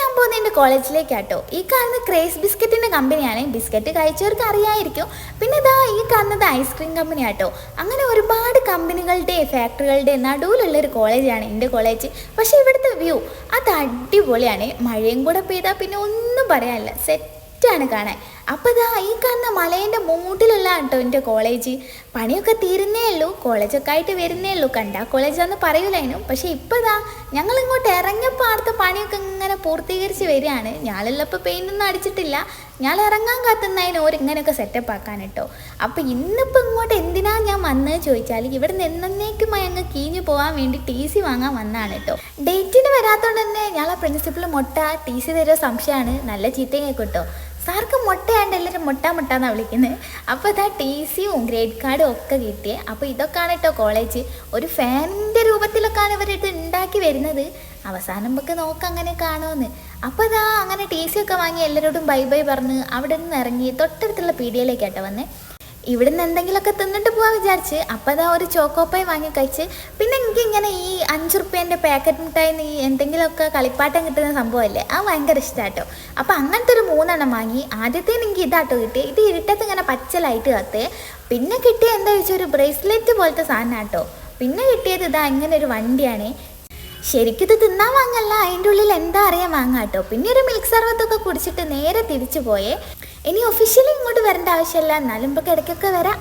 ഞാൻ പോകുന്നത് എൻ്റെ കോളേജിലേക്കാട്ടോ. ഈ കാണുന്ന ക്രേസ് ബിസ്ക്കറ്റിൻ്റെ കമ്പനിയാണ്. ബിസ്ക്കറ്റ് കഴിച്ചവർക്ക് അറിയായിരിക്കും. പിന്നെ ഇതാ ഈ കാണുന്നത് ഐസ്ക്രീം കമ്പനി ആട്ടോ. അങ്ങനെ ഒരുപാട് കമ്പനികളുടെ ഫാക്ടറികളുടെ നടുവിലുള്ളൊരു കോളേജാണ് എൻ്റെ കോളേജ്. പക്ഷേ ഇവിടുത്തെ വ്യൂ അത് അടിപൊളിയാണ്. മഴയും കൂടെ പെയ്താൽ പിന്നെ ഒന്നും പറയാനില്ല, സെറ്റാണ് കാണാൻ. അപ്പോൾ ഇതാ ഈ കാണുന്ന മലേൻ്റെ മൂട്ടിലുള്ള കേട്ടോ എൻ്റെ കോളേജ്. പണിയൊക്കെ തീരുന്നേ ഉള്ളൂ, കോളേജൊക്കെ ആയിട്ട് വരുന്നേ ഉള്ളൂ. കണ്ടാ കോളേജാന്ന് പറയൂലായിരുന്നു. പക്ഷേ ഇപ്പോൾ ഇതാ ഞങ്ങളിങ്ങോട്ട് ഇറങ്ങിയപ്പോൾ അടുത്ത പണിയൊക്കെ ഇങ്ങനെ പൂർത്തീകരിച്ച് വരികയാണ്. ഞാളുള്ളപ്പോൾ പെയിൻ്റൊന്നും അടിച്ചിട്ടില്ല. ഞാൻ ഇറങ്ങാൻ കാത്തുന്നതിന് ഓരിങ്ങനെയൊക്കെ സെറ്റപ്പ് ആക്കാൻ കേട്ടോ. അപ്പോൾ ഇന്നിപ്പോൾ ഇങ്ങോട്ട് എന്തിനാണ് ഞാൻ വന്നത് ചോദിച്ചാൽ ഇവിടെ എന്നേക്കുമായി അങ്ങ് കീഞ്ഞു പോകാൻ വേണ്ടി TC വാങ്ങാൻ വന്നതാണ് കേട്ടോ. ഡേറ്റിന് വരാത്തതുകൊണ്ട് തന്നെ ഞങ്ങളെ പ്രിൻസിപ്പൾ മൊട്ട TC തരുമോ സംശയമാണ്. നല്ല ചീത്തയും കേട്ടോ. സാർക്ക് മുട്ടയാണ്ട് എല്ലാവരും മുട്ടാന്നാണ് വിളിക്കുന്നത്. അപ്പോൾ ഇതാ TCയും ഗ്രേഡ് കാർഡും ഒക്കെ കിട്ടിയേ. അപ്പോൾ ഇതൊക്കെയാണ് കേട്ടോ കോളേജ്. ഒരു ഫാനിൻ്റെ രൂപത്തിലൊക്കെയാണ് ഇവരിത് ഉണ്ടാക്കി വരുന്നത്. അവസാനം നമുക്ക് നോക്കാം അങ്ങനെ കാണുമെന്ന്. അപ്പോൾ ഇതാ അങ്ങനെ TC ഒക്കെ വാങ്ങി എല്ലാവരോടും ബൈ ബൈ പറഞ്ഞ് അവിടെ നിന്ന് ഇറങ്ങി തൊട്ടടുത്തുള്ള പീടികയിലേക്കാട്ടോ വന്നേ. ഇവിടുന്ന് എന്തെങ്കിലുമൊക്കെ തിന്നിട്ട് പോകാൻ വിചാരിച്ച്. അപ്പോൾ അതാ ഒരു ചോക്കോപ്പായി വാങ്ങി കഴിച്ച്. പിന്നെ എനിക്ക് ഇങ്ങനെ ഈ 5 റുപ്യേൻ്റെ പാക്കറ്റ് മിഠായിന്ന് ഈ എന്തെങ്കിലുമൊക്കെ കളിപ്പാട്ടം കിട്ടുന്ന സംഭവമല്ലേ, അത് ഭയങ്കര ഇഷ്ടമാട്ടോ. അപ്പോൾ അങ്ങനത്തെ ഒരു 3 എണ്ണം വാങ്ങി. ആദ്യത്തേന് എനിക്ക് ഇതാട്ടോ കിട്ടി. ഇത് ഇരുട്ടത്ത് ഇങ്ങനെ പച്ചലായിട്ട് കത്ത്. പിന്നെ കിട്ടിയ എന്താ വെച്ചാൽ ഒരു ബ്രേസ്ലെറ്റ് പോലത്തെ സാധനം കേട്ടോ. പിന്നെ കിട്ടിയത് ഇതാ ഇങ്ങനെ ഒരു വണ്ടിയാണ്. ശരിക്കും ഇത് തിന്നാൻ വാങ്ങല്ല, അതിൻ്റെ ഉള്ളിൽ എന്താ അറിയാൻ വാങ്ങാം കേട്ടോ. പിന്നെ ഒരു മിൽക്ക് സർവത്തൊക്കെ കുടിച്ചിട്ട് നേരെ തിരിച്ചു പോയേ. ഇനി ഒഫീഷ്യലി ഇങ്ങോട്ട് വരേണ്ട ആവശ്യമില്ല, എന്നാലും ഇപ്പോൾ ഇടയ്ക്കൊക്കെ വരാം.